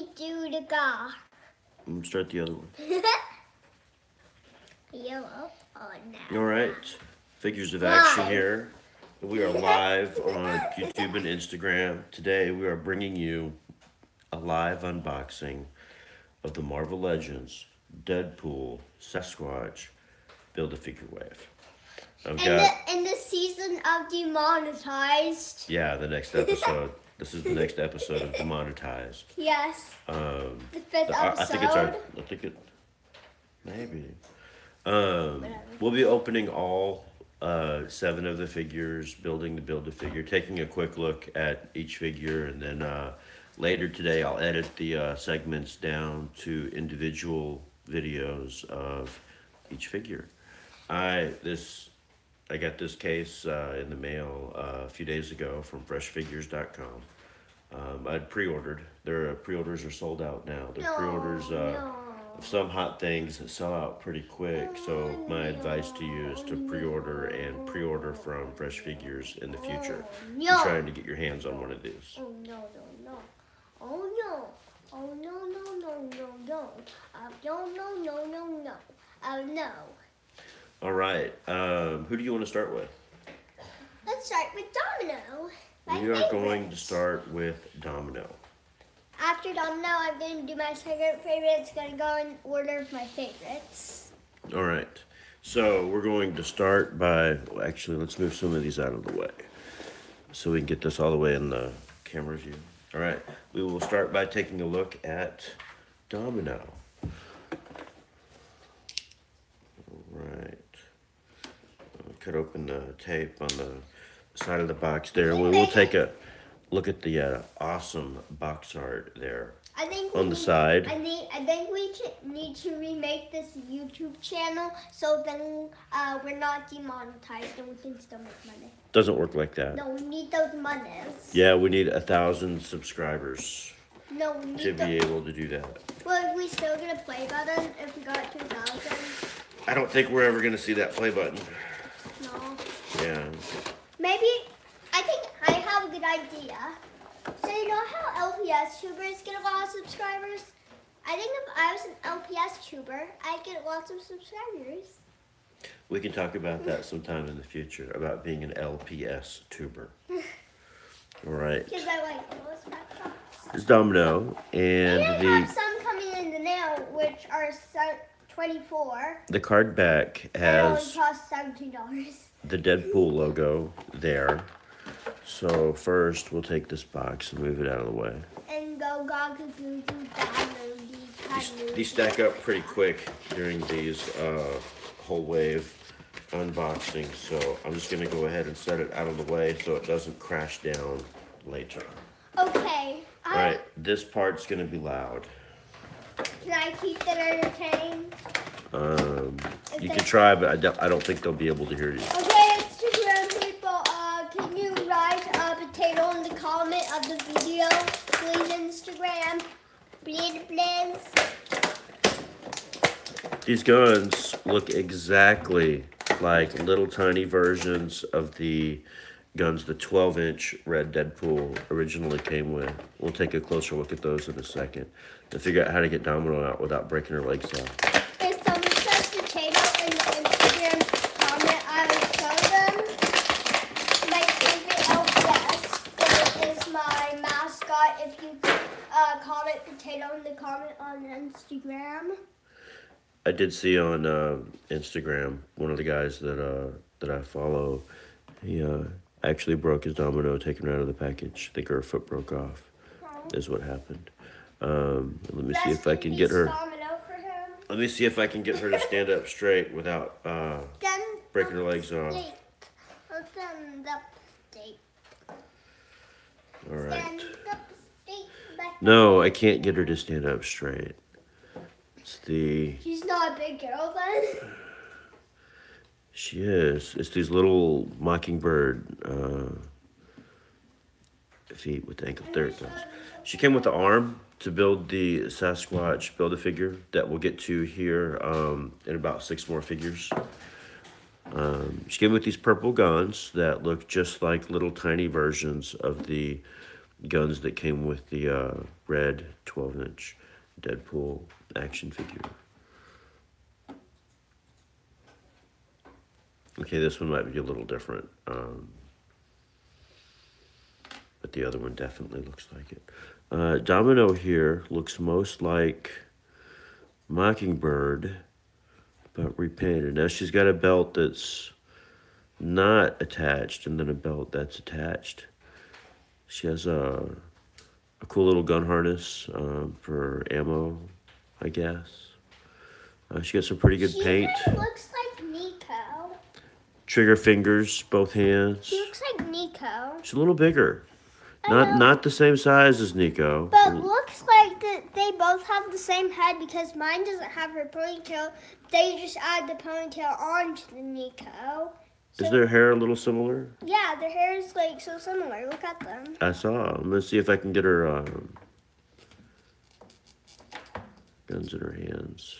me do the ga. Start the other one. Yellow. Oh, no. All right. Figures of Action here. We are live on YouTube and Instagram. Today we are bringing you a live unboxing of the Marvel Legends Deadpool Sasquatch Build-A-Figure Wave. And the season of Demonetized. Yeah, the next episode. This is the next episode of Demonetized. Yes. The 5th episode. Maybe. We'll be opening all 7 of the figures, building the Build-A-Figure, taking a quick look at each figure, and then later today I'll edit the segments down to individual videos of each figure. I got this case in the mail a few days ago from freshfigures.com. I'd pre-ordered. Their pre-orders are sold out now. Their pre-orders of some hot things that sell out pretty quick. So my advice to you is to pre-order from Fresh Figures in the future. You're trying to get your hands on one of these. Oh no. Oh no. Oh no. Oh no. All right. Who do you want to start with? Let's start with Domino. We are going to start with Domino. After Domino, I'm going to do my second favorite. It's going to go in order of my favorites. All right. So we're going to start by, actually, let's move some of these out of the way so we can get this all the way in the camera view. All right. We will start by taking a look at Domino. All right. Cut open the tape on the side of the box there. We will take a look at the awesome box art there on the side. I think we need to remake this YouTube channel so then we're not demonetized and we can still make money. Doesn't work like that. No, we need those monies. Yeah, we need 1,000 subscribers to be able to do that. Well, are we still get a play button if we got 2,000? I don't think we're ever going to see that play button. No. Yeah. Maybe, I think I have a good idea. So you know how LPS tubers get a lot of subscribers? I think if I was an LPS tuber, I'd get lots of subscribers. We can talk about that sometime in the future, about being an LPS tuber. All right. Because I like those backdrops. It's Domino, and we have some coming in the mail, which are 24. The card back has It only costs $17. The Deadpool logo there. So first we'll take this box and move it out of the way. And go These stack up pretty quick during these whole wave unboxings, so I'm just gonna go ahead and set it out of the way so it doesn't crash down later. Okay. Alright, this part's gonna be loud. Can I keep it entertained? You can try, but I don't think they'll be able to hear you. Okay, Instagram people, can you write a potato in the comment of the video? Please, Instagram. Please. These guns look exactly like little tiny versions of the guns the 12-inch red Deadpool originally came with. We'll take a closer look at those in a second to figure out how to get Domino out without breaking her legs off. If someone says potato in the Instagram comment, I will show them my favorite LPS. That is my mascot. If you comment potato in the comment on Instagram. I did see on Instagram, one of the guys that I follow, he actually broke his Domino taking her out of the package. I think her foot broke off, is what happened. Let me see if I can get her. Let me see if I can get her to stand up straight without breaking her legs off. All right. No, I can't get her to stand up straight. She's not a big girl then? She is. It's these little mockingbird feet with the ankles. There it goes. She came with the arm to build the Sasquatch Build-A-Figure that we'll get to here in about 6 more figures. She came with these purple guns that look just like little tiny versions of the guns that came with the red 12-inch Deadpool action figure. Okay, this one might be a little different, but the other one definitely looks like it. Domino here looks most like Mockingbird, but repainted. Now she's got a belt that's not attached, and then a belt that's attached. She has a cool little gun harness for ammo, I guess. She got some pretty good paint. She kind of looks like Nico. Trigger fingers, both hands. She looks like Nico. She's a little bigger. Not the same size as Nico. But looks like that they both have the same head because mine doesn't have her ponytail. They just add the ponytail onto the Nico. So, is their hair a little similar? Yeah, their hair is like so similar. Look at them. I saw. I'm gonna see if I can get her guns in her hands.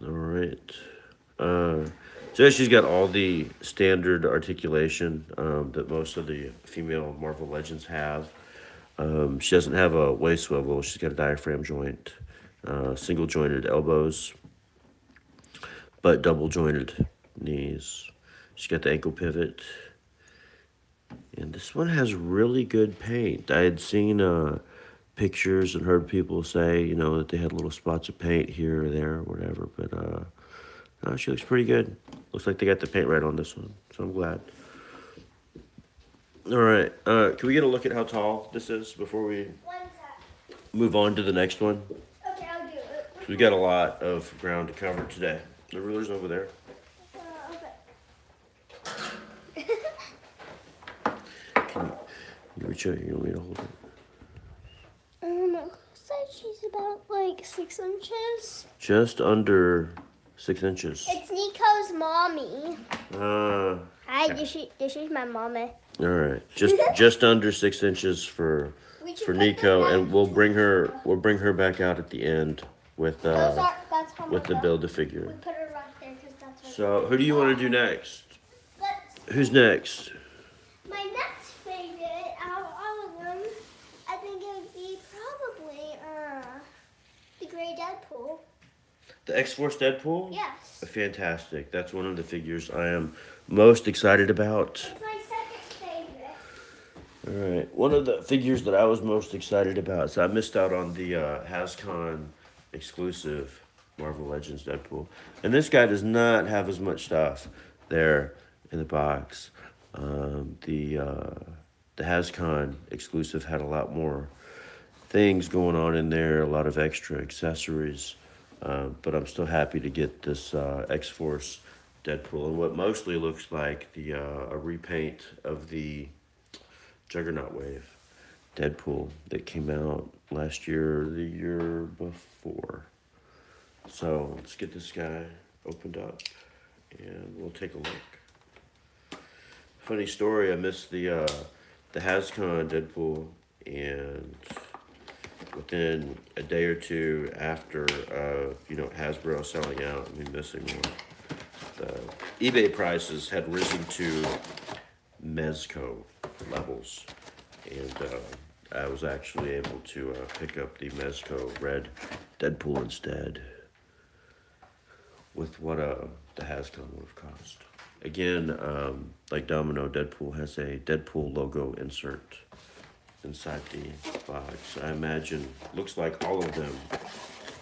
All right. So she's got all the standard articulation that most of the female Marvel Legends have. She doesn't have a waist swivel. She's got a diaphragm joint, single jointed elbows, but double jointed knees. She's got the ankle pivot. And this one has really good paint. I had seen pictures and heard people say, you know, that they had little spots of paint here or there or whatever. But no, she looks pretty good. Looks like they got the paint right on this one, so I'm glad. All right, can we get a look at how tall this is before we move on to the next one? Okay, I'll do it. We've got a lot of ground to cover today. The ruler's over there. Okay. Can you reach out here? You want me to hold it? It looks like she's about like 6 inches. Just under 6 inches. It's Nico's mommy. Hi, this is my mommy. All right, just under 6 inches for Nico, and we'll bring her back out at the end with the Build-A-Figure. We put her right there because that's what. So who do you want to do next? Who's next? My next favorite out of all of them, I think it would be probably the Gray Deadpool. The X-Force Deadpool? Yes. Fantastic. That's one of the figures I am most excited about. It's my second favorite. All right. One of the figures that I was most excited about, so I missed out on the HasCon exclusive Marvel Legends Deadpool. And this guy does not have as much stuff there in the box. The HasCon exclusive had a lot more things going on in there, a lot of extra accessories. But I'm still happy to get this X-Force Deadpool, and what mostly looks like a repaint of the Juggernaut Wave Deadpool that came out last year or the year before. So let's get this guy opened up, and we'll take a look. Funny story, I missed the HasCon Deadpool, and within a day or two after, Hasbro selling out and me missing one, the eBay prices had risen to Mezco levels, and I was actually able to pick up the Mezco Red Deadpool instead with what the HasCon would have cost. Again, like Domino, Deadpool has a Deadpool logo insert inside the box. I imagine, looks like all of them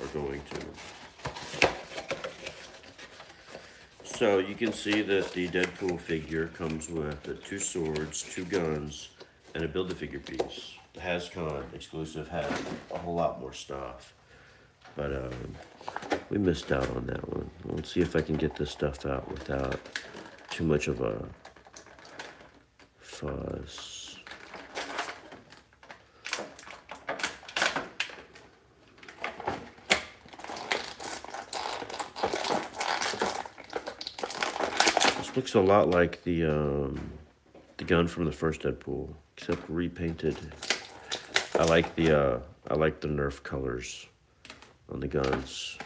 are going to. So you can see that the Deadpool figure comes with 2 swords, 2 guns, and a Build-A-Figure piece. The HasCon exclusive had a whole lot more stuff, but we missed out on that one. Let's see if I can get this stuff out without too much of a fuss. Looks a lot like the gun from the first Deadpool, except repainted. I like the Nerf colors on the guns.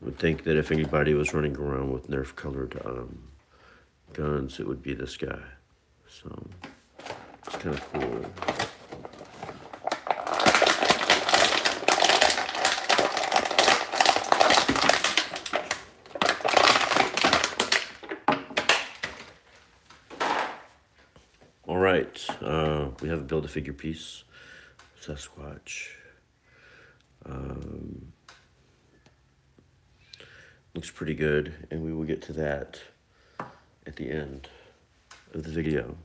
would think that if anybody was running around with Nerf colored guns, it would be this guy. So it's kind of cool. All right, we have a Build-A-Figure piece, Sasquatch. Looks pretty good, and we will get to that at the end of the video.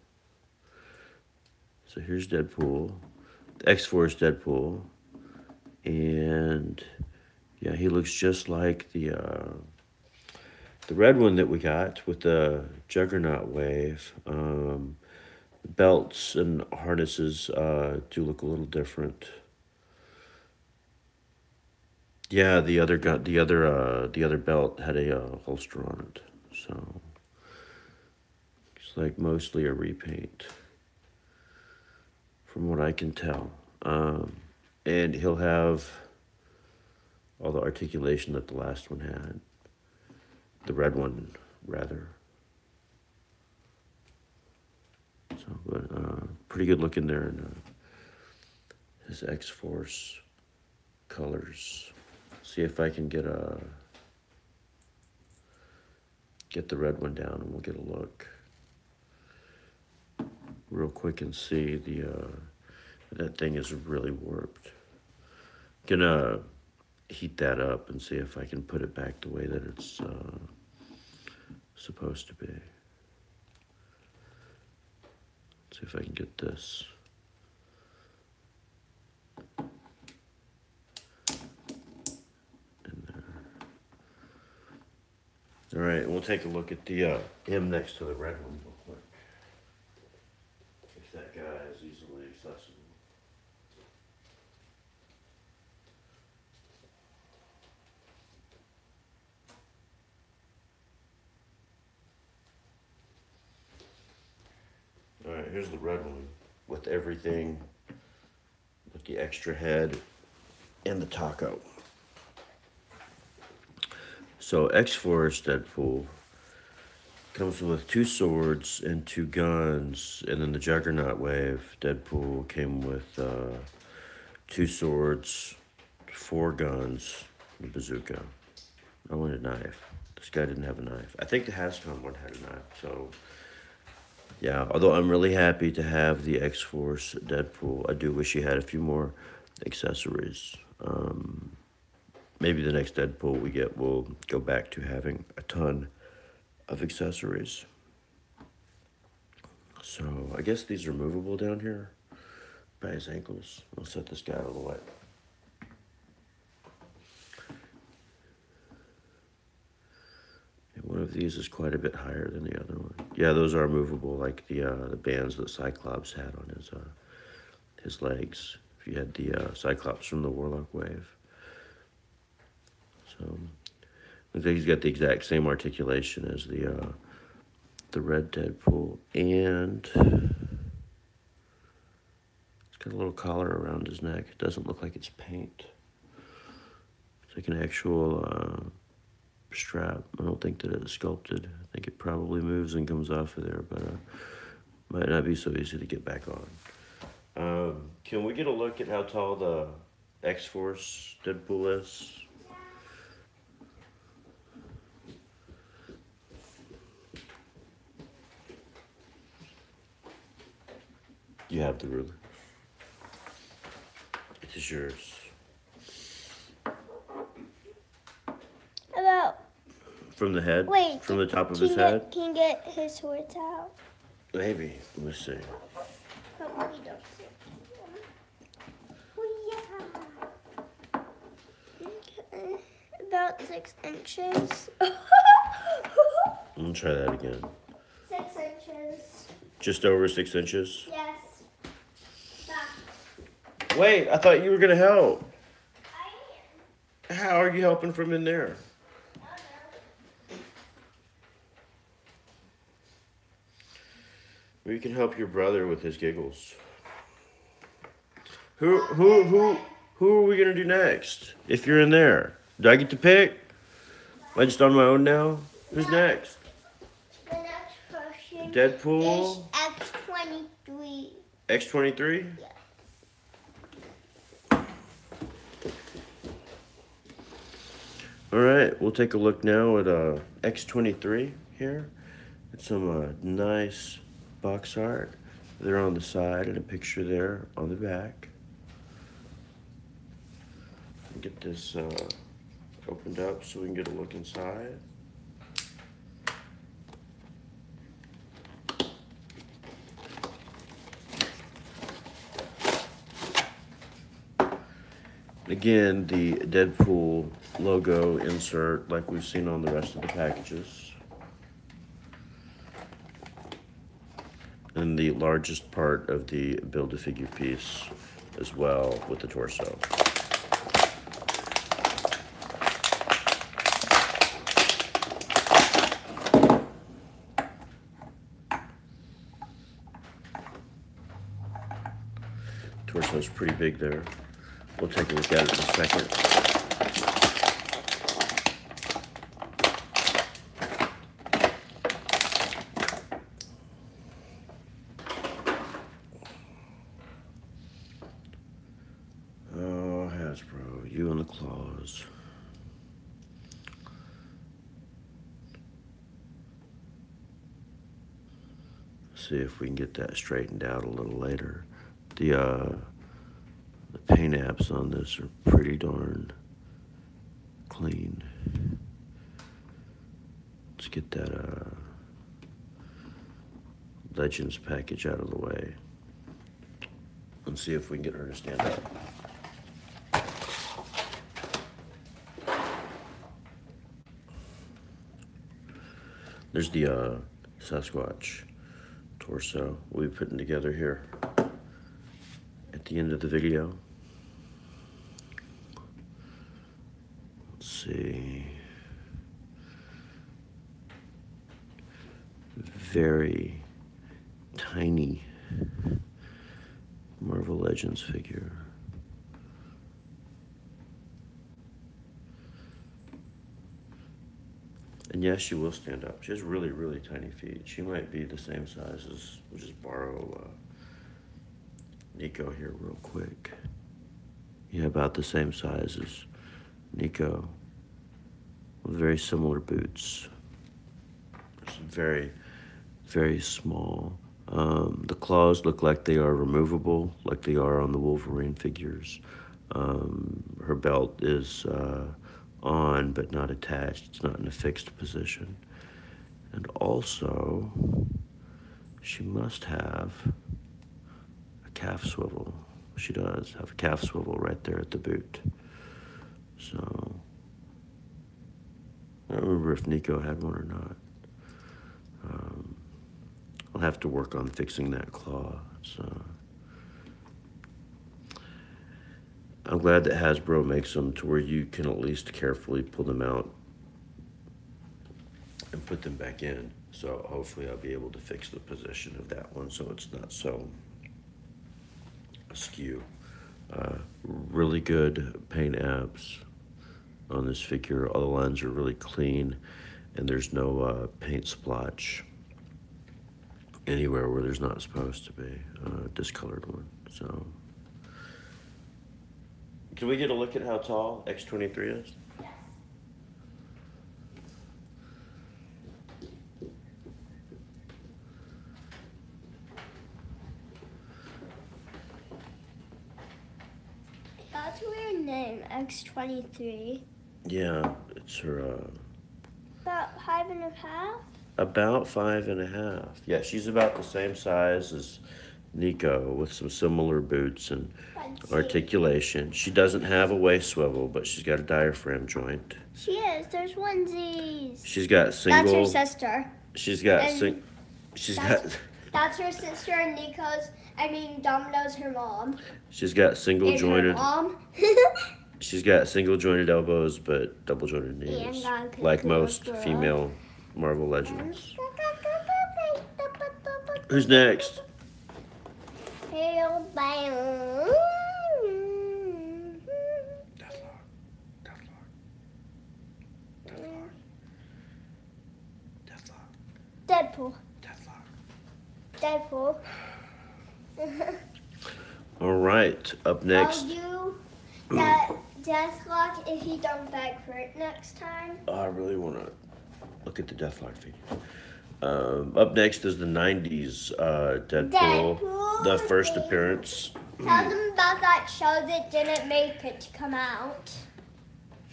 So here's Deadpool, the X-Force Deadpool, and yeah, he looks just like the red one that we got with the Juggernaut wave. Belts and harnesses do look a little different. Yeah, the other belt had a holster on it, so it's like mostly a repaint, from what I can tell. And he'll have all the articulation that the last one had, the red one rather. So, but pretty good looking there in his X-Force colors. See if I can get the red one down, and we'll get a look real quick and see that thing is really warped. Gonna heat that up and see if I can put it back the way that it's supposed to be. See if I can get this. In there. All right, we'll take a look at the M next to the red one real quick. If that guy is easily accessible. All right, here's the red one with everything, with the extra head and the taco. So X-Force Deadpool comes with 2 swords and 2 guns, and then the Juggernaut wave Deadpool came with 2 swords, 4 guns, and a bazooka. I want a knife. This guy didn't have a knife. I think the Hascon one had a knife, so yeah, although I'm really happy to have the X-Force Deadpool, I do wish he had a few more accessories. Maybe the next Deadpool we get will go back to having a ton of accessories. So I guess these are movable down here by his ankles. I'll set this guy out of the way. One of these is quite a bit higher than the other one. Yeah, those are movable, like the bands that Cyclops had on his legs. If you had the Cyclops from the Warlock wave. So, looks like he's got the exact same articulation as the red Deadpool, and it's got a little collar around his neck. It doesn't look like it's paint. It's like an actual strap. I don't think that it's sculpted. I think it probably moves and comes off of there, but might not be so easy to get back on. Can we get a look at how tall the X-Force Deadpool is? You have the ruler. It is yours. About from the head? Wait. From the top of his head? Can get his swords out? Maybe. Let me see. But we don't. Oh, yeah. Okay. About 6 inches. I'm gonna try that again. 6 inches. Just over 6 inches? Yes. Wait, I thought you were gonna help. I am. How are you helping from in there? Well, you can help your brother with his giggles. Who are we gonna do next? If you're in there, do I get to pick? I just on my own now? Who's next? The next person Deadpool? is X23. X23? Yeah. Alright, we'll take a look now at X23 here. It's some nice box art. They're on the side and a picture there on the back. Get this opened up so we can get a look inside. Again, the Deadpool logo insert like we've seen on the rest of the packages. And the largest part of the Build-A-Figure piece as well with the torso. Torso's pretty big there. We'll take a look at it in a second. Oh, Hasbro, you and the claws. See if we can get that straightened out a little later. The paint apps on this are pretty darn clean. Let's get that Legends package out of the way and see if we can get her to stand up. There's the Sasquatch torso we'll be putting together here at the end of the video. Let's see. Very tiny Marvel Legends figure. And yes, she will stand up. She has really, really tiny feet. She might be the same size as, we'll just borrow Nico here real quick. Yeah, about the same size as Nico. With very similar boots. It's very, very small. The claws look like they are removable, like they are on the Wolverine figures. Her belt is on, but not attached. It's not in a fixed position. And also, she must have a calf swivel. She does have a calf swivel right there at the boot. So, I don't remember if Nico had one or not. I'll have to work on fixing that claw. So, I'm glad that Hasbro makes them to where you can at least carefully pull them out and put them back in. So hopefully I'll be able to fix the position of that one so it's not so askew. Really good paint apps on this figure. All the lines are really clean and there's no paint splotch anywhere where there's not supposed to be. Discolored one. So, can we get a look at how tall X23 is? Yes. That's a weird name, X23. Yeah, it's her, About 5.5? about 5.5. Yeah, she's about the same size as Nico with some similar boots and articulation. She doesn't have a waist swivel, but she's got a diaphragm joint. She is. There's onesies. She's got single. That's her sister. She's got And she's that's, got. That's her sister and Domino's her mom. She's got single jointed. Mom. She's got single jointed elbows, but double jointed knees, like most female Marvel Legends. Who's next? Deadpool. Deathlock. Deadpool. All right, up next. I'll do that Deathlock if you don't beg for it next time. I really want to look at the Deathlock figure. Up next is the 90s Deadpool, the first appearance. Tell them about that show that didn't make it to come out.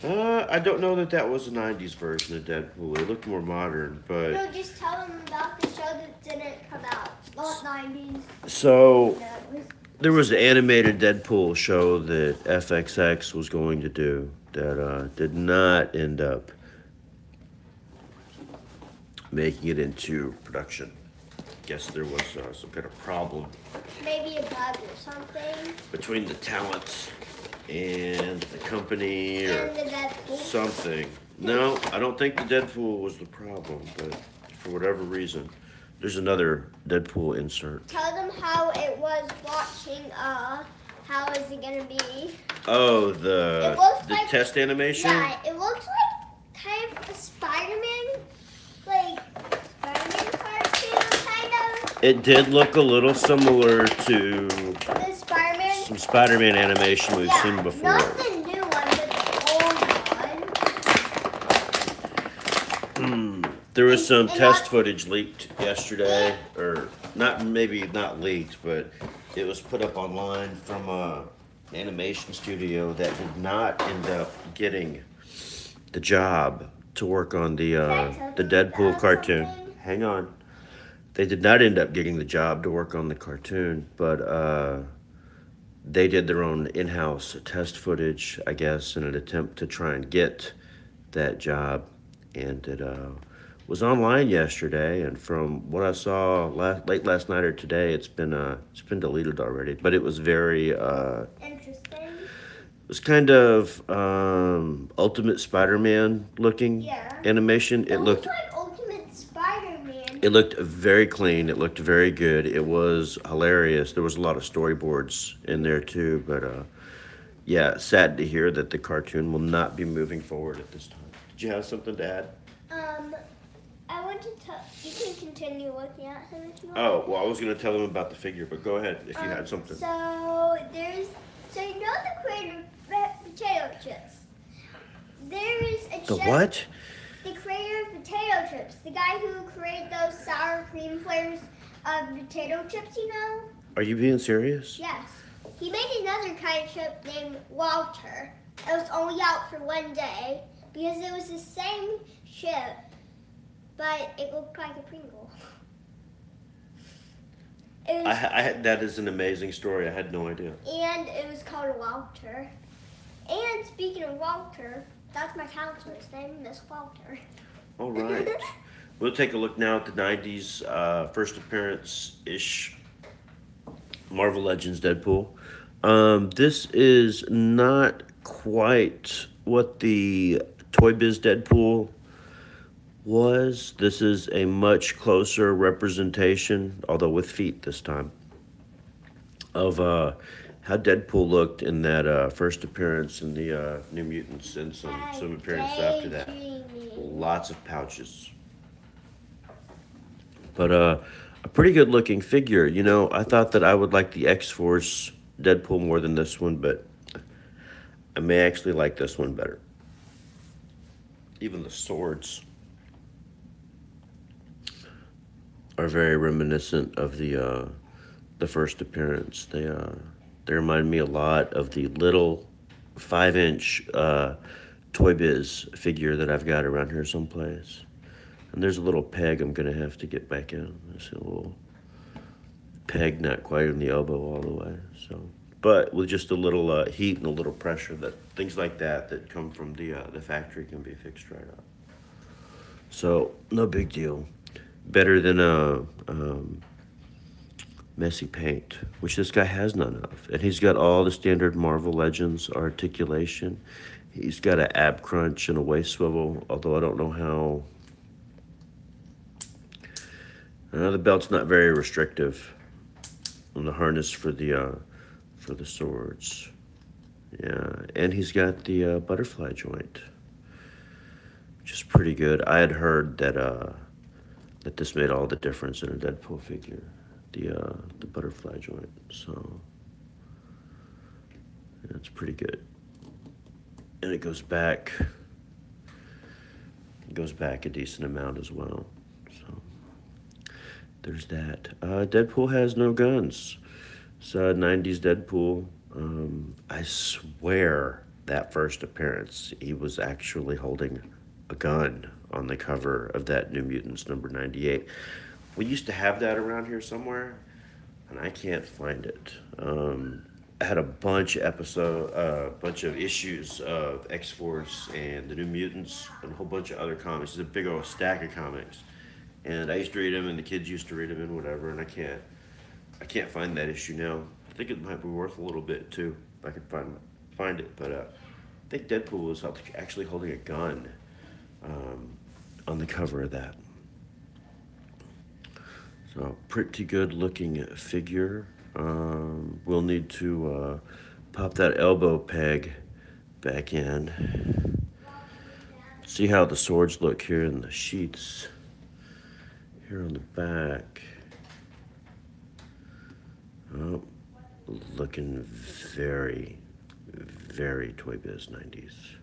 I don't know that was a 90s version of Deadpool. It looked more modern, but... No, just tell them about the show that didn't come out. Not 90s. So, there was an animated Deadpool show that FXX was going to do that did not end up making it into production. Guess there was some kind of problem Maybe a bug or something. between the talent and the company or And the Deadpool. something. No, I don't think the Deadpool was the problem, but for whatever reason, there's another Deadpool insert. Tell them how it was watching, how is it gonna be? Oh, It the looks like- test animation? Yeah, it looks like kind of a Spider-Man, like Spider-Man cartoon, kind of. It did look a little similar to The Spider-Man. some Spider-Man animation we've Yeah, seen before. not the new one, but the old one. There was some And test not- footage leaked yesterday, or maybe not leaked, but it was put up online from a animation studio that did not end up getting the job to work on the Deadpool about cartoon. something? Hang on. They did not end up getting the job to work on the cartoon, but they did their own in-house test footage, I guess, in an attempt to try and get that job. And it was online yesterday, and from what I saw late last night or today, it's been deleted already. But it was very Interesting. it was kind of Ultimate Spider-Man looking Yeah. animation. It looked like Ultimate Spider-Man. It looked very clean. It looked very good. It was hilarious. There was a lot of storyboards in there too. But yeah, sad to hear that the cartoon will not be moving forward at this time. Did you have something to add? I want to tell. You can continue looking at him if you want. Oh, well, I was going to tell them about the figure, but go ahead if you had something. So you know the creator of potato chips. There is a The chef, what? The creator of potato chips. The guy who created those sour cream flavors of potato chips, you know? Are you being serious? Yes. He made another kind of chip named Walter. It was only out for one day because it was the same chip, but it looked like a Pringle. It was, That is an amazing story. I had no idea. and it was called a Walter. And speaking of Walter, that's my counselor's name, Miss Walter. All right. We'll take a look now at the 90s first appearance-ish Marvel Legends Deadpool. This is not quite what the Toy Biz Deadpool was. This is a much closer representation, although with feet this time, of how Deadpool looked in that first appearance in the New Mutants and some appearances after that. Lots of pouches. But a pretty good looking figure. You know, I thought that I would like the X-Force Deadpool more than this one, but I may actually like this one better. Even the swords are very reminiscent of the first appearance. They remind me a lot of the little 5-inch Toy Biz figure that I've got around here someplace. And there's a little peg I'm gonna have to get back in. There's a little peg, not quite in the elbow all the way. So, but with just a little heat and a little pressure, that things like that come from the factory can be fixed right up. So no big deal. Better than messy paint, which this guy has none of. And he's got all the standard Marvel Legends articulation. He's got an ab crunch and a waist swivel, although I don't know how. The belt's not very restrictive on the harness for the swords. Yeah, and he's got the butterfly joint, which is pretty good. I had heard that that this made all the difference in a Deadpool figure, the butterfly joint. So yeah, it's pretty good, and it goes back. It goes back a decent amount as well. So there's that. Deadpool has no guns. It's 90s Deadpool. I swear that first appearance, he was actually holding a gun on the cover of that New Mutants number 98. We used to have that around here somewhere, and I can't find it. I had a bunch of issues of X-Force and the New Mutants and a whole bunch of other comics. It's a big old stack of comics, and I used to read them, and the kids used to read them and whatever. And I can't find that issue now. I think it might be worth a little bit too if I could find it. But I think Deadpool was actually holding a gun on the cover of that. So pretty good looking figure. We'll need to pop that elbow peg back in. See how the swords look here in the sheets. Here on the back. Oh, looking very, very Toy Biz 90s.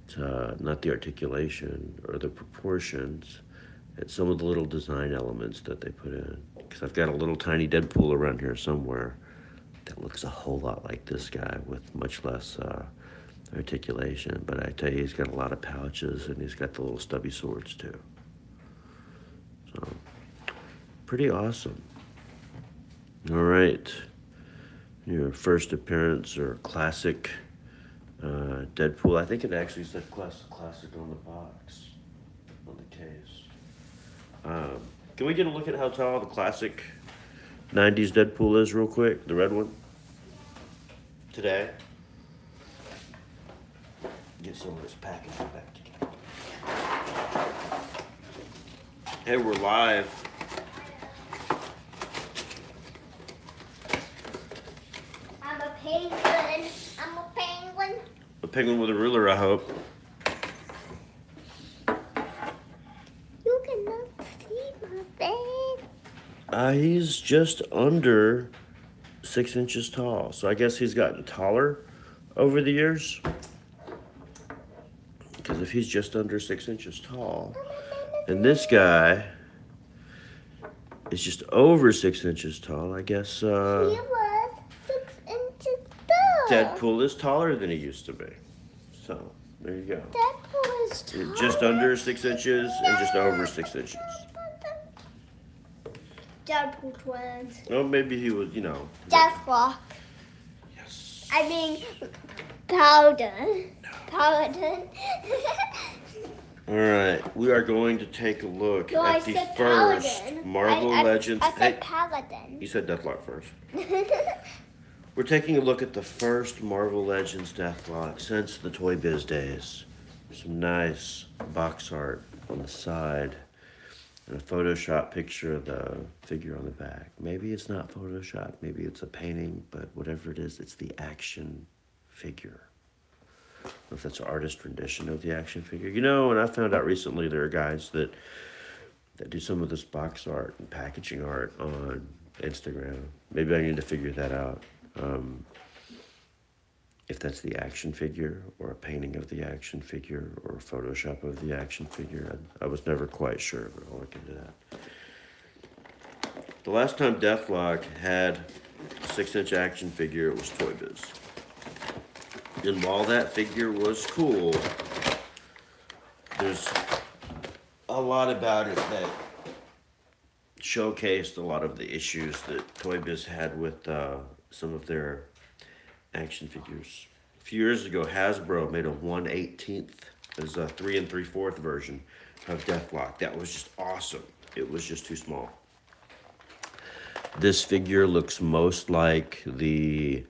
It's not the articulation or the proportions. It's some of the little design elements that they put in. Because I've got a little tiny Deadpool around here somewhere that looks a whole lot like this guy with much less articulation. But I tell you, he's got a lot of pouches and he's got the little stubby swords too. So, pretty awesome. All right. Your first appearance or classic Deadpool. I think it actually said classic on the box, on the case. Can we get a look at how tall the classic 90s Deadpool is real quick? The red one? Today? Get some of this packaging back together. Hey, we're live. I'm a penguin. I'm a penguin. A penguin with a ruler, I hope. You cannot see my face. He's just under 6 inches tall. So I guess he's gotten taller over the years. Because if he's just under 6 inches tall, and this guy is just over 6 inches tall, I guess He was 6 inches tall. Deadpool is taller than he used to be. So there you go. Deadpool is taller. Just under 6 inches and just over 6 inches. Deadpool twins. Oh, maybe he was, you know. Deathlock. Yes. I mean, Paladin. Paladin. All right, we are going to take a look No, at I the said first Paladin. Marvel Legends. I said Hey, Paladin. you said Deathlock first. We're taking a look at the first Marvel Legends Deathlock since the Toy Biz days. Some nice box art on the side and a Photoshop picture of the figure on the back. Maybe it's not Photoshop, maybe it's a painting, but whatever it is, it's the action figure. I don't know if that's an artist rendition of the action figure. You know, and I found out recently there are guys that do some of this box art and packaging art on Instagram. Maybe I need to figure that out. If that's the action figure or a painting of the action figure or a Photoshop of the action figure. I was never quite sure, but I'll look into that. The last time Deathlock had a 6-inch action figure, it was Toy Biz. And while that figure was cool, there's a lot about it that showcased a lot of the issues that Toy Biz had with some of their action figures. A few years ago, Hasbro made a 1/18, as a 3 3/4 version of Deathlock. That was just awesome. It was just too small. This figure looks most like the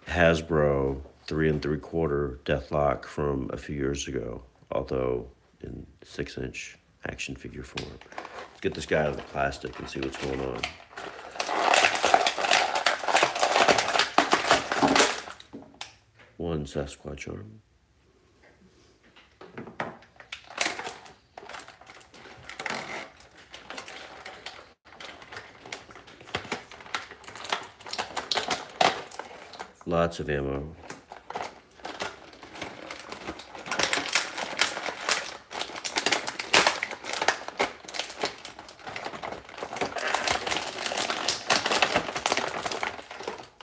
Hasbro 3 3/4 Deathlock from a few years ago, although in 6-inch action figure form. Let's get this guy out of the plastic and see what's going on. One Sasquatch arm. Lots of ammo.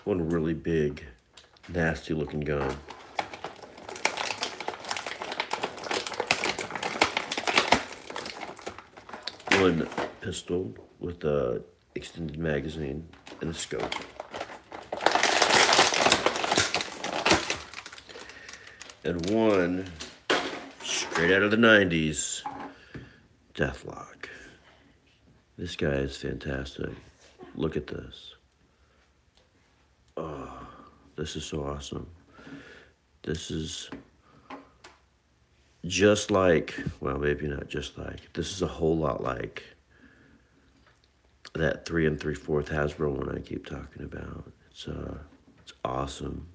One really big, nasty looking gun. One pistol with a extended magazine and a scope. And one straight out of the 90s, Deathlock. This guy is fantastic. Look at this. Oh, this is so awesome. This is just like, well, maybe not just like, this is a whole lot like that 3 3/4 Hasbro one I keep talking about. It's awesome.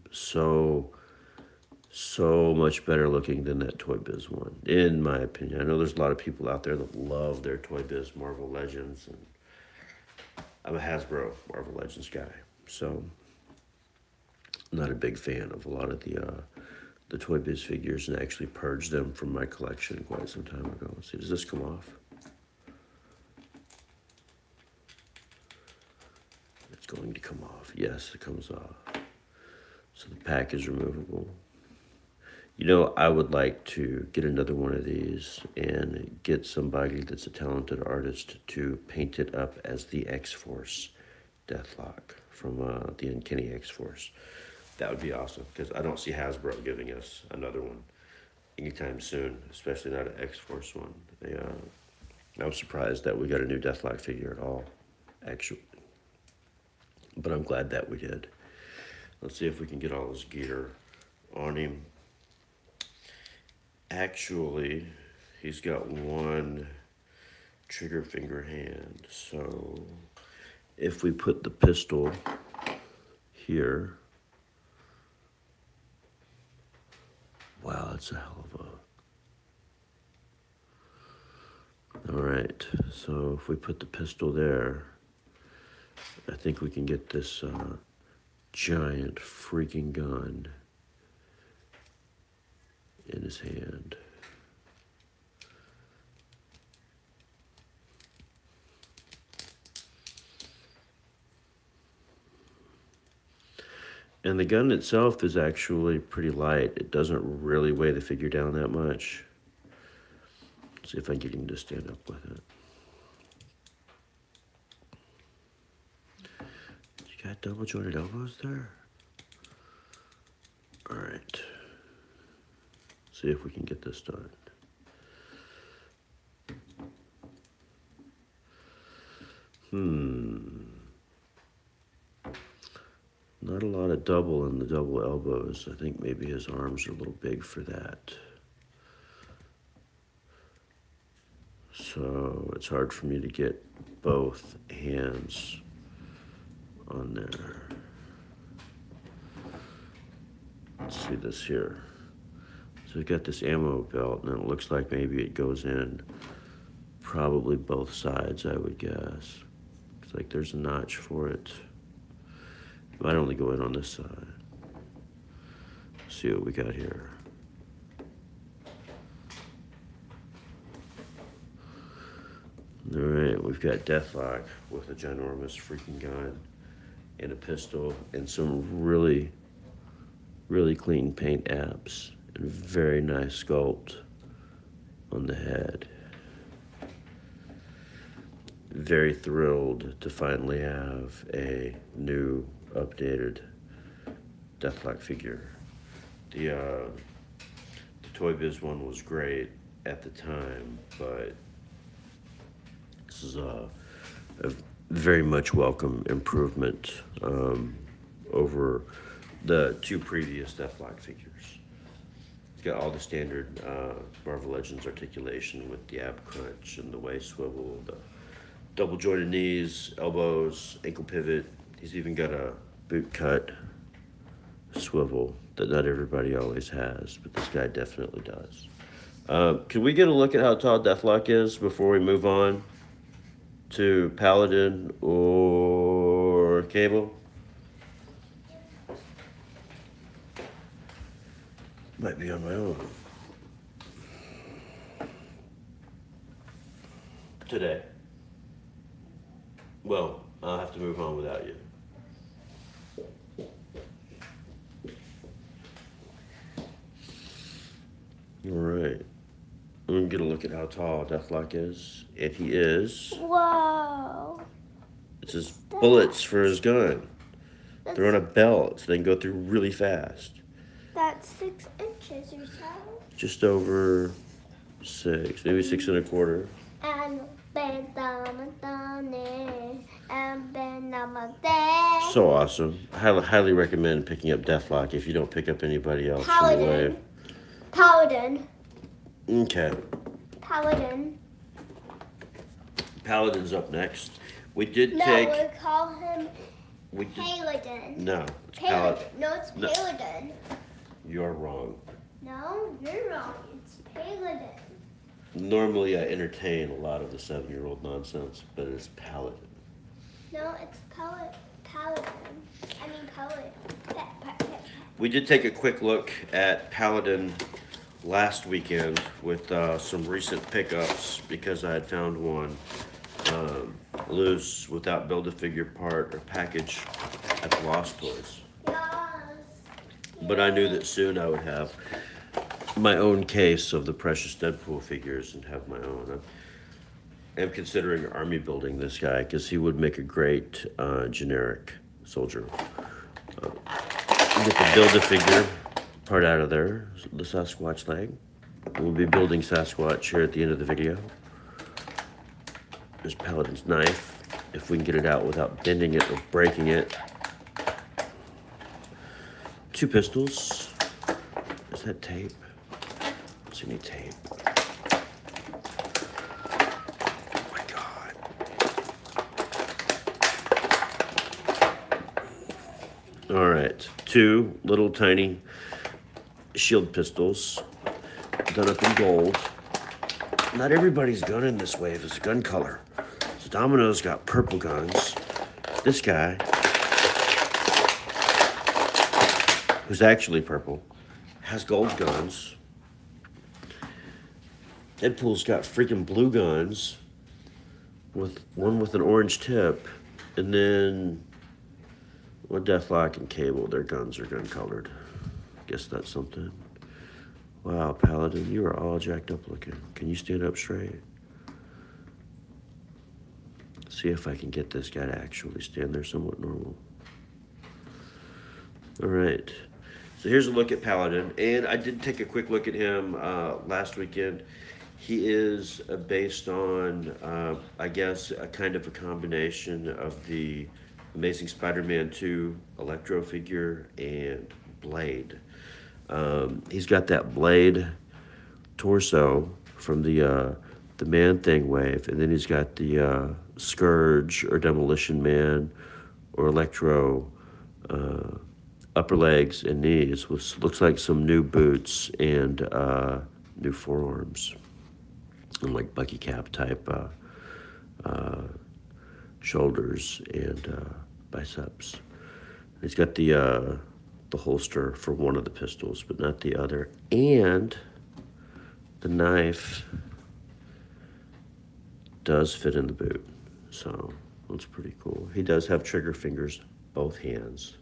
So much better looking than that Toy Biz one, in my opinion. I know there's a lot of people out there that love their Toy Biz Marvel Legends, and I'm a Hasbro Marvel Legends guy, so I'm not a big fan of a lot of the Toy Biz figures, and actually purged them from my collection quite some time ago. Let's see, does this come off? It's going to come off. Yes, it comes off. So the pack is removable. You know, I would like to get another one of these and get somebody that's a talented artist to paint it up as the X-Force Deathlock from the Uncanny X-Force. That would be awesome, because I don't see Hasbro giving us another one anytime soon, especially not an X-Force one. I'm surprised that we got a new Deathlock figure at all, actually. But I'm glad that we did. Let's see if we can get all his gear on him. Actually, he's got one trigger finger hand. So if we put the pistol here, wow, that's a hell of a... All right, so if we put the pistol there, I think we can get this giant freaking gun in his hand. And the gun itself is actually pretty light. It doesn't really weigh the figure down that much. Let's see if I can get him to stand up with it. You got double jointed elbows there? All right. See if we can get this done. Not a lot of double in the double elbows. I think maybe his arms are a little big for that. So it's hard for me to get both hands on there. Let's see this here. So we've got this ammo belt, and it looks like maybe it goes in probably both sides, I would guess. Looks like there's a notch for it. It might only go in on this side. Let's see what we got here. All right, we've got Deathlock with a ginormous freaking gun and a pistol and some really, really clean paint apps and very nice sculpt on the head. Very thrilled to finally have a new, updated Deathlock figure. The Toy Biz one was great at the time, but this is a very much welcome improvement over the two previous Deathlock figures. It's got all the standard Marvel Legends articulation with the ab crunch and the waist swivel, the double jointed knees, elbows, ankle pivot. He's even got a boot cut swivel that not everybody always has, but this guy definitely does. Can we get a look at how tall Deathlock is before we move on to Paladin or Cable? Might be on my own. Today. Well, I'll have to move on without you. All right. I'm gonna get a look at how tall Deathlock is. If he is. Whoa. It's his bullets for his gun. They're on a belt, so they can go through really fast. That's 6 inches or so. Just over 6, maybe 6 1/4. So awesome. I highly recommend picking up Deathlock if you don't pick up anybody else. Paladin. Paladin. Okay. Paladin. Paladin's up next. We did No, take. we call him We did, Paladin. no, it's Paladin. Paladin. No, it's Paladin. You're wrong. No, you're wrong. It's Paladin. Normally, I entertain a lot of the 7-year-old nonsense, but it's Paladin. No, it's Paladin. I mean Paladin. We did take a quick look at Paladin last weekend with some recent pickups because I had found one loose without build-a-figure part or package at the Lost Toys. Yes. But I knew that soon I would have my own case of the precious Deadpool figures and have my own. I am considering army building this guy because he would make a great generic soldier. Get the build-a-figure part out of there, the Sasquatch leg. We'll be building Sasquatch here at the end of the video. There's Paladin's knife, if we can get it out without bending it or breaking it. 2 pistols. Is that tape? I don't see any tape. Oh my God. All right, 2 little tiny shield pistols done up in gold. Not everybody's gun in this wave is a gun color. So Domino's got purple guns. This guy, who's actually purple, has gold guns. Deadpool's got freaking blue guns, with one with an orange tip, and then Deathlock and Cable, their guns are gun colored. Guess that's something. Wow, Paladin, you are all jacked up looking. Can you stand up straight? See if I can get this guy to actually stand there somewhat normal. All right. So here's a look at Paladin. And I did take a quick look at him last weekend. He is based on, I guess, a kind of a combination of the Amazing Spider-Man 2 Electro figure and Blade. He's got that Blade torso from the Man-Thing wave, and then he's got the Scourge or Demolition Man or Electro upper legs and knees, which looks like some new boots and new forearms, and like Bucky Cap type shoulders and biceps. He's got the holster for one of the pistols, but not the other. And the knife does fit in the boot, so that's pretty cool. He does have trigger fingers, both hands,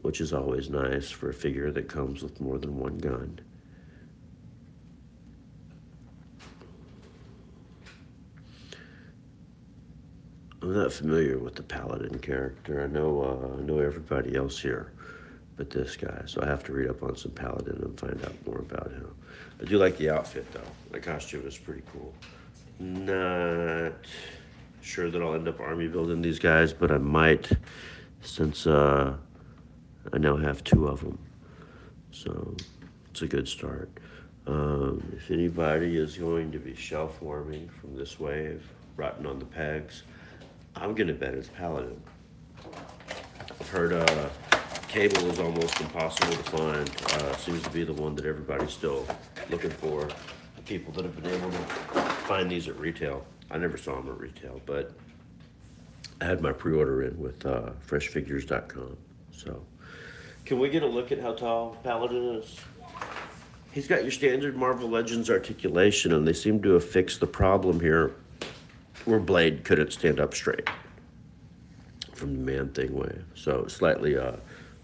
which is always nice for a figure that comes with more than one gun. I'm not familiar with the Paladin character. I know everybody else here but this guy, so I have to read up on some Paladin and find out more about him. I do like the outfit, though. The costume is pretty cool. Not sure that I'll end up army building these guys, but I might, since I now have 2 of them. So it's a good start. If anybody is going to be shelf warming from this wave, rotting on the pegs, I'm gonna bet it's Paladin. I've heard Cable is almost impossible to find. Seems to be the one that everybody's still looking for. The people that have been able to find these at retail. I never saw them at retail, but I had my pre-order in with freshfigures.com. So, can we get a look at how tall Paladin is? Yes. He's got your standard Marvel Legends articulation, and they seem to have fixed the problem here where Blade couldn't stand up straight from the Man-Thing way. So slightly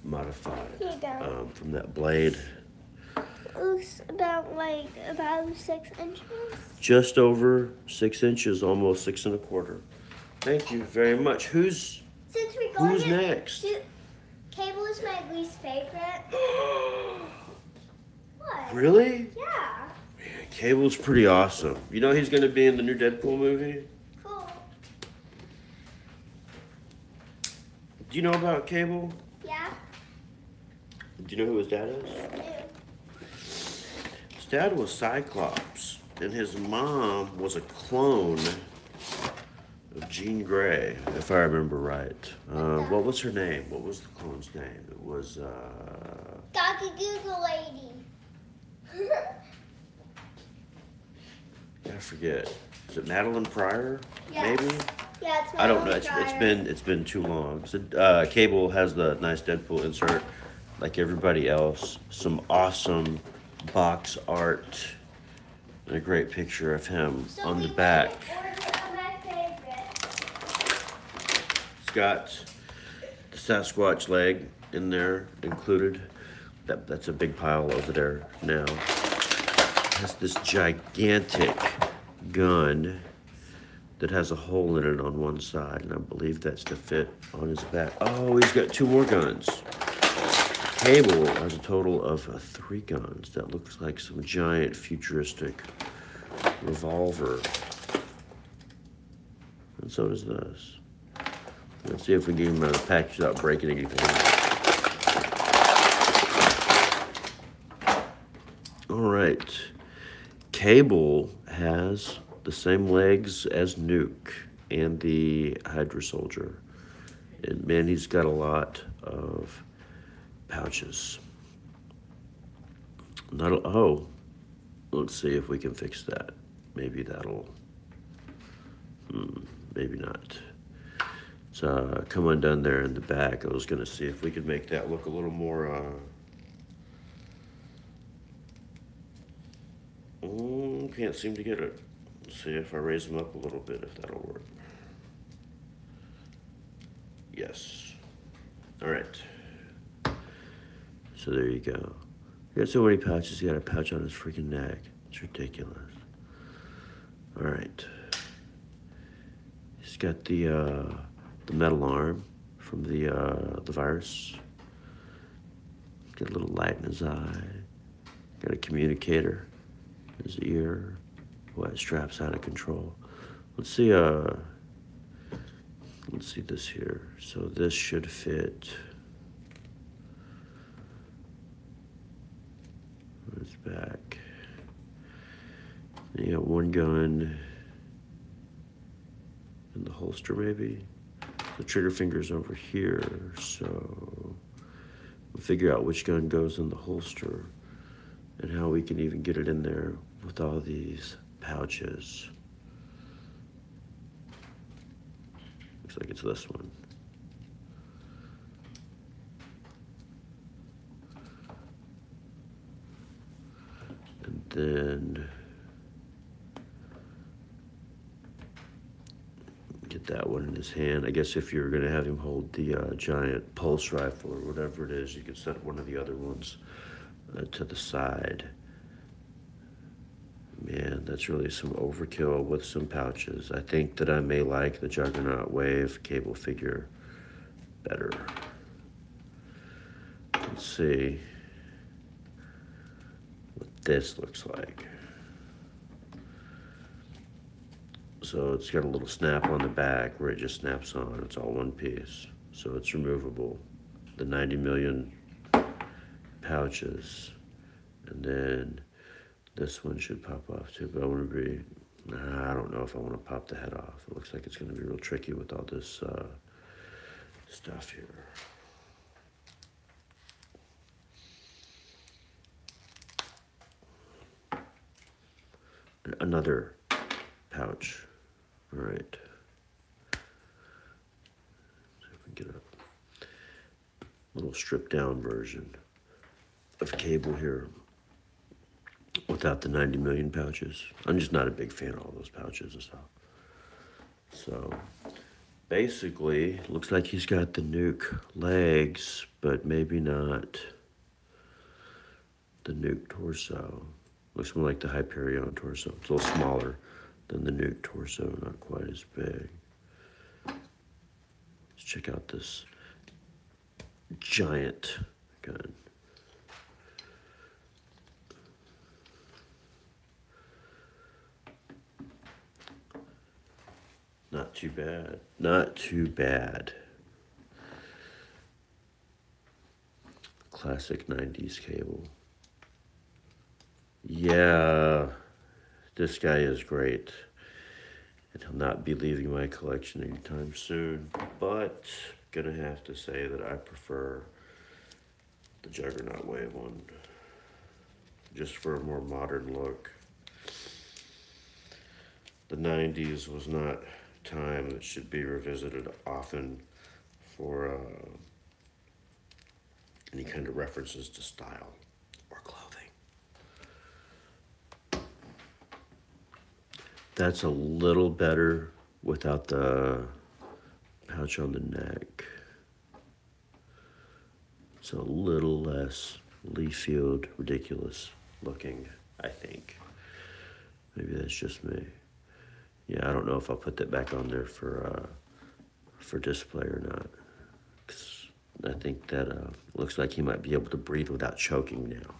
modified from that Blade. It's about 6 inches. Just over 6 inches, almost 6 1/4. Thank you very much. Who's next? Cable is my least favorite. What? Really? Yeah. Man, Cable's pretty awesome. You know he's going to be in the new Deadpool movie? Cool. Do you know about Cable? Yeah. Do you know who his dad is? I do. His dad was Cyclops, and his mom was a clone of Jean Grey, if I remember right. What was her name? What was the clone's name? It was, Doggy Google Lady. I forget. Is it Madeline Pryor? Yeah. Maybe? Yeah, it's I don't know. Pryor. It's been too long. So, Cable has the nice Deadpool insert, like everybody else. Some awesome box art and a great picture of him on the back. It's got the Sasquatch leg in there included. That's a big pile over there now. It has this gigantic gun that has a hole in it on one side, and I believe that's to fit on his back. Oh, he's got 2 more guns. Cable has a total of 3 guns. That looks like some giant futuristic revolver. And so does this. Let's see if we can get him out of the package without breaking anything. All right. Cable has the same legs as Nuke and the Hydra Soldier. And man, he's got a lot of pouches. Let's see if we can fix that. Maybe that'll, maybe not. It's come undone there in the back. I was gonna see if we could make that look a little more, can't seem to get it. Let's see if I raise them up a little bit, if that'll work. Yes. All right. So there you go. He got so many pouches, he got a pouch on his freaking neck. It's ridiculous. All right. He's got the metal arm from the virus. Got a little light in his eye. Got a communicator in his ear. Boy, it straps out of control. Let's see this here. So this should fit. It's back. You got 1 gun in the holster, maybe. The trigger finger's over here, so we'll figure out which gun goes in the holster and how we can even get it in there with all these pouches. Looks like it's this one. And then get that one in his hand. I guess if you're gonna have him hold the giant pulse rifle or whatever it is, you could set one of the other ones to the side. Man, that's really some overkill with some pouches. I think that I may like the Juggernaut Wave Cable figure better. Let's see what this looks like. So it's got a little snap on the back where it just snaps on. It's all one piece. So it's removable. The 90 million pouches. And then this one should pop off too, but I want to be, I don't know if I want to pop the head off. It looks like it's going to be real tricky with all this stuff here. Another pouch. All right. See if we can get a little stripped down version of Cable here. without the 90 million pouches. I'm just not a big fan of all those pouches and stuff. So basically, looks like he's got the nuke legs, but maybe not the nuke torso. Looks more like the Hyperion torso. It's a little smaller than the nuke torso, not quite as big. Let's check out this giant gun. Not too bad. Not too bad. Classic 90s cable. Yeah, this guy is great. And he'll not be leaving my collection anytime soon. But gonna have to say that I prefer the Juggernaut Wave one. Just for a more modern look. The 90s was not time that should be revisited often for any kind of references to style or clothing. That's a little better without the pouch on the neck. It's a little less leaf field ridiculous looking, I think. Maybe that's just me. Yeah, I don't know if I'll put that back on there for display or not. 'Cause I think that looks like he might be able to breathe without choking now.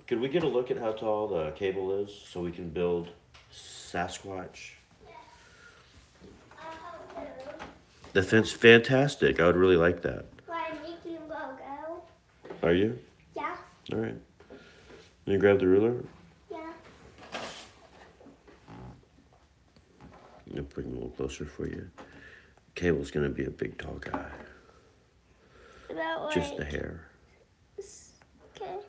Could we get a look at how tall the cable is so we can build Sasquatch? The fence, fantastic. I would really like that. I'm making a logo. Are you? Yeah. All right. Can you grab the ruler? Yeah. I'll bring him a little closer for you. Cable's gonna be a big tall guy. About Just the hair. Okay.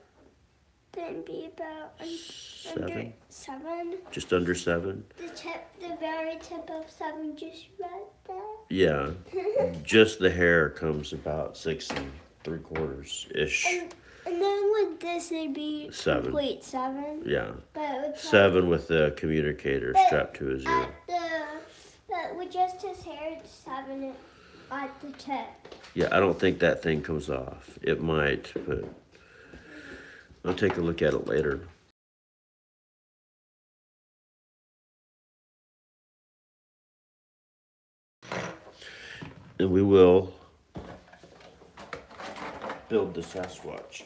Then be about under 7. Just under 7? The very tip of 7, just right there. Yeah. Just the hair comes about 6 3/4-ish. And then with this, it'd be 7. complete 7. Yeah. But 7 with the communicator strapped to his ear. But with just his hair, it's 7 at the tip. Yeah, I don't think that thing comes off. It might, but I'll take a look at it later. And we will build the Sasquatch.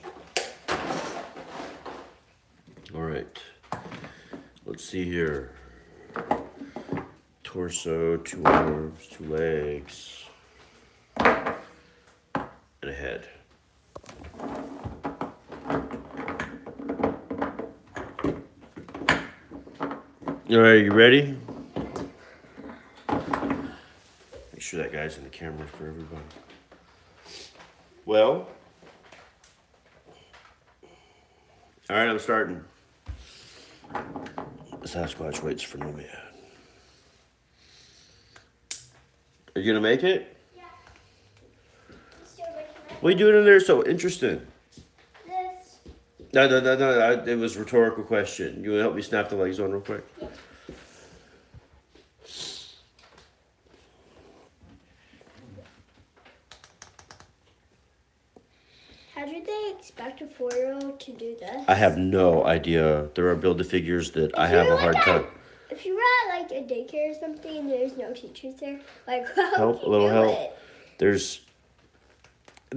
All right. Let's see here. Torso, 2 arms, 2 legs, and a head. All right, you ready? Make sure that guy's in the camera for everybody. Well, all right, I'm starting. The Sasquatch waits for no man. Are you gonna make it? Yeah. What are you doing in there so interesting? This. No. It was a rhetorical question. You wanna help me snap the legs on real quick? Yeah. How do they expect a 4-year-old to do this? I have no idea. There are Build-A-Figures that I have a hard time. If you were at like a daycare or something and there's no teachers there, like Help, a little help. There's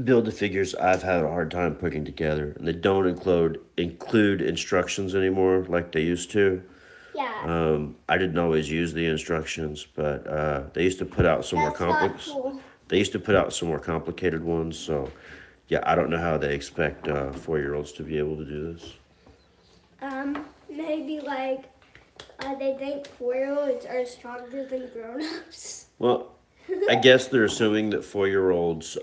Build-A-Figures I've had a hard time putting together, and they don't include instructions anymore like they used to. Yeah. I didn't always use the instructions, but they used to put out some more Cool. They used to put out some more complicated ones. So, yeah, I don't know how they expect 4-year-olds to be able to do this. Maybe like they think 4-year-olds are stronger than grown-ups. Well, I guess they're assuming that 4-year-olds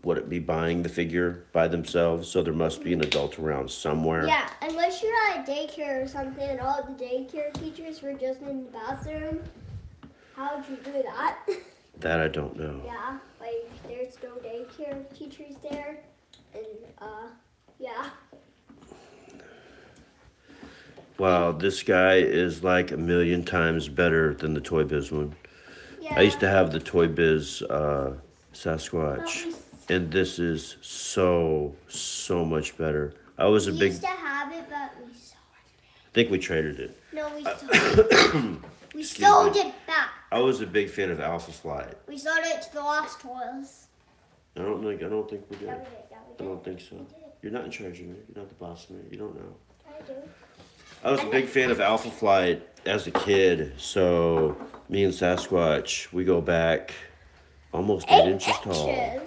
wouldn't be buying the figure by themselves, so there must be an adult around somewhere. Yeah, unless you're at a daycare or something and all the daycare teachers were just in the bathroom. How would you do that? That I don't know. Yeah, like there's no daycare teachers there, and yeah. Wow, this guy is like a million times better than the Toy Biz one. Yeah. I used to have the Toy Biz But Sasquatch, and this is so much better. I was a we big. used to have it, but we sold I think we traded it. it. No, we sold it. We sold me. it back. I was a big fan of Alpha Flight. We sold it to the Lost Toys. I don't think we did. Yeah, we did. Yeah, we I did. don't think so. We did. You're not in charge of me. You're not the boss of me. You don't know. I do. I was a big fan of Alpha Flight as a kid, so me and Sasquatch, we go back almost 8 inches tall.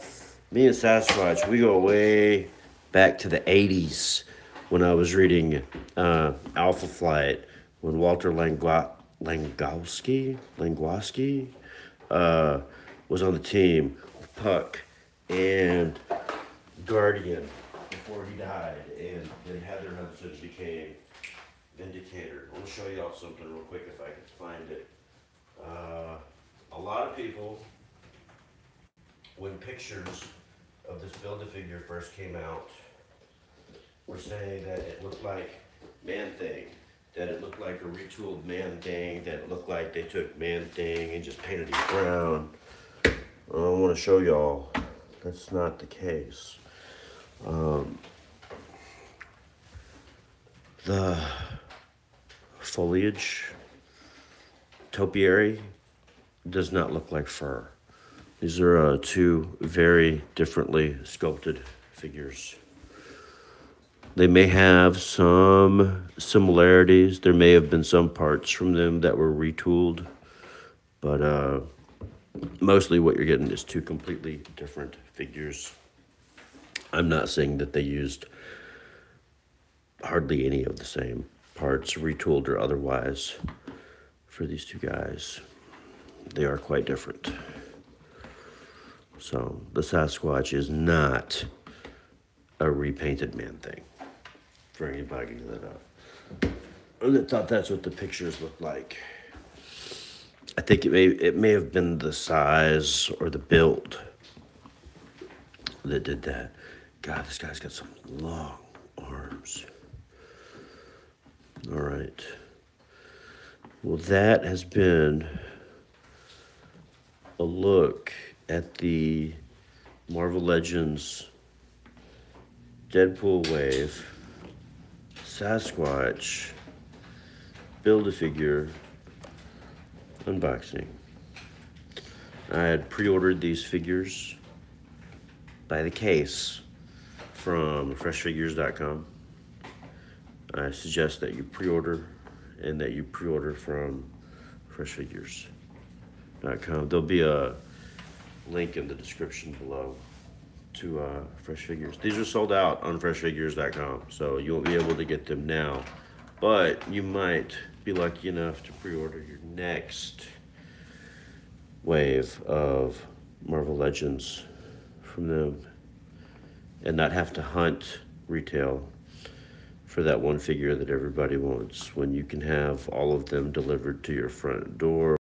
Me and Sasquatch, we go way back to the 80s when I was reading Alpha Flight, when Walter Langowski was on the team with Puck and Guardian before he died, and then Heather Hudson became Vindicator. I want to show y'all something real quick if I can find it. A lot of people, when pictures of this Build-A-Figure first came out, were saying that it looked like Man-Thing, that it looked like a retooled Man-Thing, that it looked like they took Man-Thing and just painted it brown. I want to show y'all that's not the case. The foliage, topiary, does not look like fur. These are two very differently sculpted figures. They may have some similarities. There may have been some parts from them that were retooled, but mostly what you're getting is two completely different figures. I'm not saying that they used hardly any of the same parts, retooled or otherwise, for these two guys. They are quite different. So the Sasquatch is not a repainted Man-Thing, for anybody that thought that's what the pictures looked like. I think it may have been the size or the build that did that. God, this guy's got some long arms. All right. Well, that has been a look at the Marvel Legends Deadpool Wave Sasquatch Build-A-Figure unboxing. I had pre-ordered these figures by the case from freshfigures.com. I suggest that you pre-order and that you pre-order from freshfigures.com. There'll be a link in the description below to Fresh Figures. These are sold out on freshfigures.com, so you won't be able to get them now, but you might be lucky enough to pre-order your next wave of Marvel Legends from them and not have to hunt retail for that one figure that everybody wants, when you can have all of them delivered to your front door.